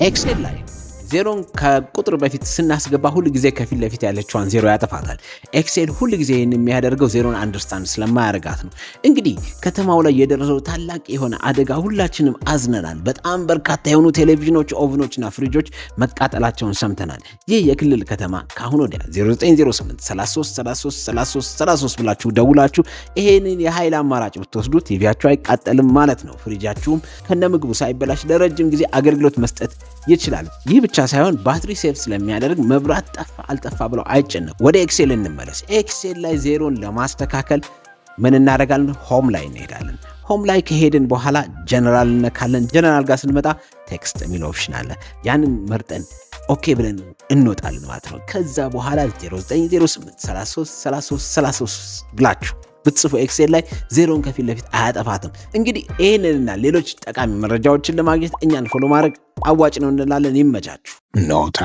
ኤክሴል ላይ ዜሮን ከቁጥር በፊት ስናስገባ ሁሉ ጊዜ ከፊት ለፊት ያለችዋን ዜሮ ያጠፋታል። ኤክሴል ሁሉ ጊዜ ይህን የሚያደርገው ዜሮን አንደርስታንድ ስለማያደርጋት ነው። እንግዲህ ከተማው ላይ የደረሰው ታላቅ የሆነ አደጋ ሁላችንም አዝነናል። በጣም በርካታ የሆኑ ቴሌቪዥኖች፣ ኦቭኖችና ፍሪጆች መቃጠላቸውን ሰምተናል። ይህ የክልል ከተማ ከአሁን ወዲያ 0908 33 ብላችሁ ደውላችሁ ይሄንን የኃይል አማራጭ ብትወስዱ ቲቪያችሁ አይቃጠልም ማለት ነው። ፍሪጃችሁም ከነምግቡ ሳይበላሽ ለረጅም ጊዜ አገልግሎት መስጠት ይችላል። ይህ ብቻ ሳይሆን ባትሪ ሴቭ ስለሚያደርግ መብራት ጠፋ አልጠፋ ብለው አይጨነቁ። ወደ ኤክሴል እንመለስ። ኤክሴል ላይ ዜሮን ለማስተካከል ምን እናደርጋለን? ሆም ላይ እንሄዳለን። ሆም ላይ ከሄድን በኋላ ጀነራል እነካለን። ጀነራል ጋር ስንመጣ ቴክስት የሚል ኦፕሽን አለ። ያንን መርጠን ኦኬ ብለን እንወጣለን ማለት ነው። ከዛ በኋላ 0908 33 ብላችሁ ብትጽፉ ኤክሴል ላይ ዜሮን ከፊት ለፊት አያጠፋትም። እንግዲህ ይህንንና ሌሎች ጠቃሚ መረጃዎችን ለማግኘት እኛን ፎሎ ማድረግ አዋጭ ነው እንላለን። ይመቻችሁ። ኖታ